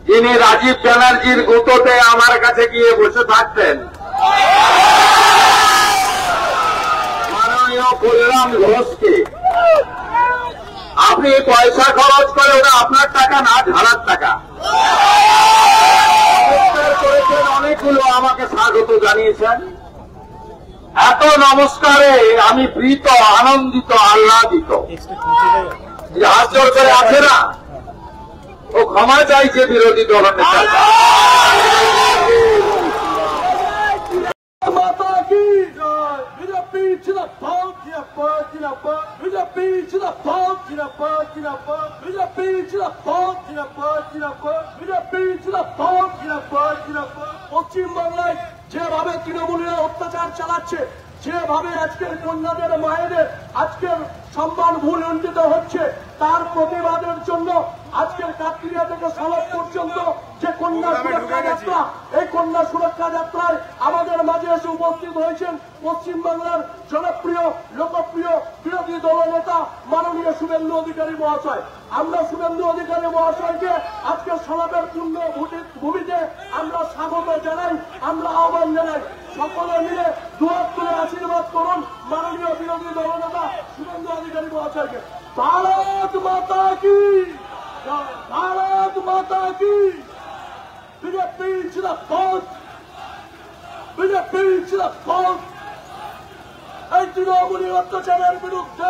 যিনি রাজীব ব্যানার্জির গুঁতোতে আমার কাছে গিয়ে বসে থাকতেন, মাননীয় কল্যাণ ঘোষকে আপনি পয়সা খরচ করে, ওরা আপনার টাকা না, ঝাড়ার টাকা করেছেন, অনেকগুলো আমাকে স্বাগত জানিয়েছেন। এত নমস্কারে আমি প্রীত, আনন্দিত, আহ্লাদিত। হাত জোর করে আছে না, ও ক্ষমা চাইছে বিরোধী দলের নেতা। পশ্চিমবাংলায় যেভাবে তৃণমূলীরা অত্যাচার চালাচ্ছে, যেভাবে আজকের কন্যাদের মায়েদের আজকের সম্মান ভূলুণ্ঠিত হচ্ছে, তার প্রতিবাদের জন্য আজকের কাকরিয়া থেকে সড়ক পর্যন্ত যে কন্যা সুরক্ষা যাত্রা, এই কন্যা সুরক্ষা যাত্রায় আমাদের মাঝে এসে উপস্থিত হয়েছেন পশ্চিমবাংলার জনপ্রিয় লোকপ্রিয় বিরোধী দলনেতা মাননীয় শুভেন্দু অধিকারী মহাশয়। আমরা শুভেন্দু অধিকারী মহাশয়কে আজকে সড়কের পূর্ণ ভূমিতে আমরা স্বাগত জানাই, আমরা আহ্বান জানাই। সকলে মিলে দুহাত তুলে আশীর্বাদ করুন মাননীয় বিরোধী দলনেতা শুভেন্দু অধিকারী মহাশয়কে। ভারত মাতা কি, ভারত মাতা কি। বিজেপি জিন্দাবাদ, বিজেপি জিন্দাবাদ। এই তৃণমূলী অত্যাচারের বিরুদ্ধে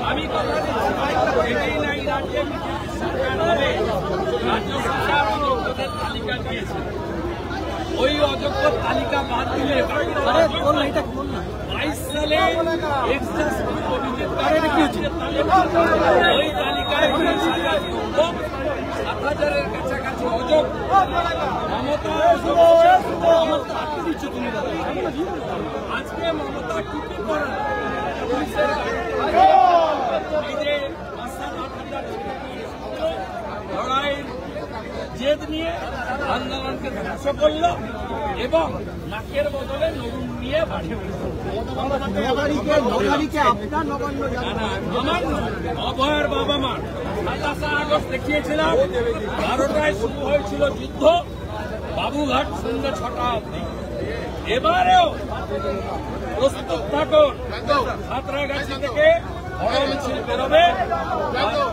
আমি কথা রাজ্য সরকার অযোগ্যদের তালিকা দিয়েছে। ওই অযোগ্য তালিকা বাদ দিলে 22 সালে ওই তালিকায় 7,000-এর কাছাকাছি অযোগ্য। মমতা দিচ্ছ তুমি, আজকে মমতা টুপি করেন লড়াইয়ের জেদ নিয়ে আন্দোলনকে ধ্বংস করল এবং নাকের বদলে নরুন নিয়ে বাড়ি অভয়ের বাবা মার 27 আগস্ট দেখিয়েছিলাম। 12টায় শুরু হয়েছিল যুদ্ধ, বাবুঘাট সন্ধ্যে 6টা অবধি। এবারেও প্রস্তুত থাকুন, সাঁতরাগাছি থেকে বড় মিছিল বেরোবে,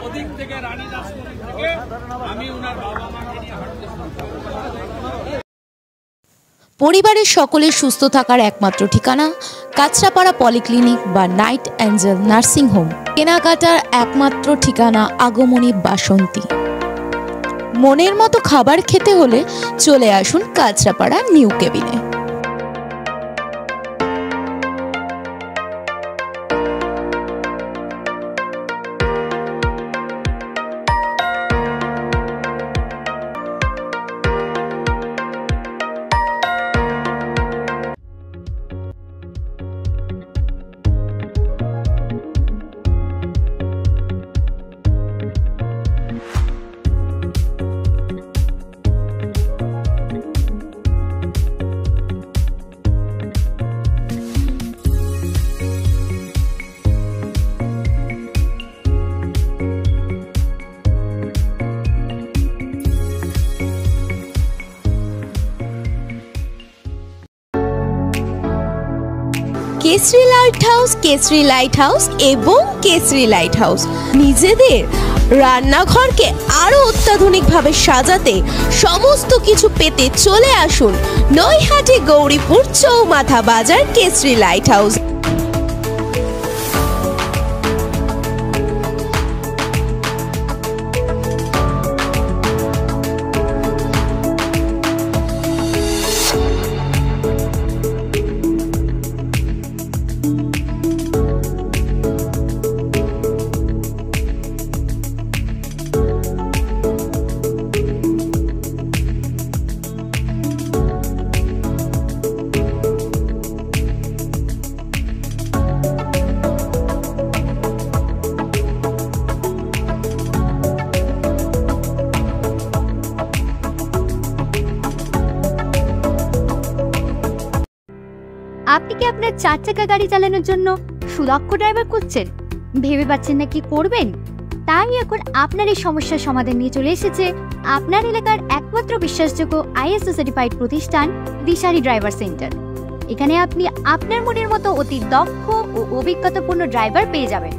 ওদিক থেকে রানী রাজপুরী থেকে আমি ওনার বাবা মাকে নিয়ে হাঁটতে শুরু করব। পরিবারের সকলের সুস্থ থাকার একমাত্র ঠিকানা কাঁচরাপাড়া পলিক্লিনিক বা নাইট অ্যাঞ্জেল নার্সিং হোম। কেনাকাটার একমাত্র ঠিকানা আগমনী বাসন্তী। মনের মতো খাবার খেতে হলে চলে আসুন কাঁচরাপাড়া নিউ কেবিনে। Kesari light house, Kesari light house এবং কেসরি লাইট হাউস নিজেদের রান্নাঘরকে আরো অত্যাধুনিকভাবে সাজাতে সমস্ত কিছু পেতে চলে আসুন নৈহাটি গৌরীপুর চৌমাথা বাজার কেসরি লাইট হাউস। 4 চাকা গাড়ি চালানোর জন্য সুদক্ষ ড্রাইভার খুঁজছেন? ভেবে পাচ্ছেন না কি করবেন? তাই এখন আপনার এই সমস্যার সমাধান নিয়ে চলে এসেছে আপনার এলাকার একমাত্র বিশ্বাসযোগ্য ISO সার্টিফাইড প্রতিষ্ঠান দিশারি ড্রাইভার সেন্টার। এখানে আপনি আপনার মনের মতো অতি দক্ষ ও অভিজ্ঞতাপূর্ণ ড্রাইভার পেয়ে যাবেন।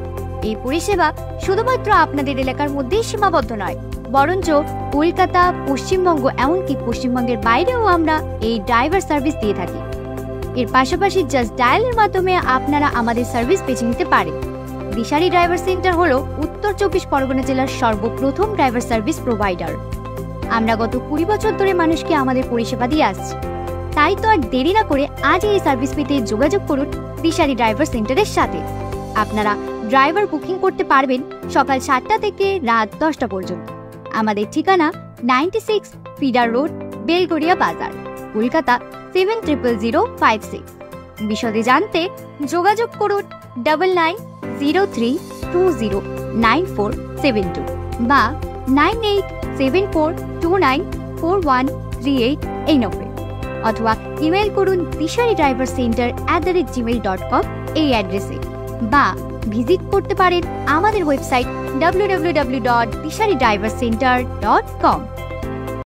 এই পরিষেবা শুধুমাত্র আপনাদের এলাকার মধ্যেই সীমাবদ্ধ নয়, বরঞ্চ কলকাতা, পশ্চিমবঙ্গ এমনকি পশ্চিমবঙ্গের বাইরেও আমরা এই ড্রাইভার সার্ভিস দিয়ে থাকি। এর পাশাপাশি জাস্ট ডায়ালের মাধ্যমে আপনারা আমাদের সার্ভিস বেছে নিতে পারেন। দিশারি ড্রাইভার সেন্টার হলো উত্তর 24 পরগনা জেলার সর্বপ্রথম ড্রাইভার সার্ভিস প্রোভাইডার। আমরা গত 20 বছর ধরে মানুষকে আমাদের পরিষেবা দিয়ে আসছি। তাই তো আর দেরি না করে আজ এই সার্ভিস পেতে যোগাযোগ করুন দিশারি ড্রাইভার সেন্টারের সাথে। আপনারা ড্রাইভার বুকিং করতে পারবেন সকাল 7টা থেকে রাত 10টা পর্যন্ত। আমাদের ঠিকানা 96 ফিডার রোড, বেলগড়িয়া বাজার, কলকাতা 700056। বিশদে জানতে যোগাযোগ করুন 9903209472 বা 9874294138 এই নম্বরে, অথবা ইমেল করুন disharidrivercenter@gmail.com এই অ্যাড্রেসে, বা ভিজিট করতে পারেন আমাদের ওয়েবসাইট www.disharidrivercenter.com।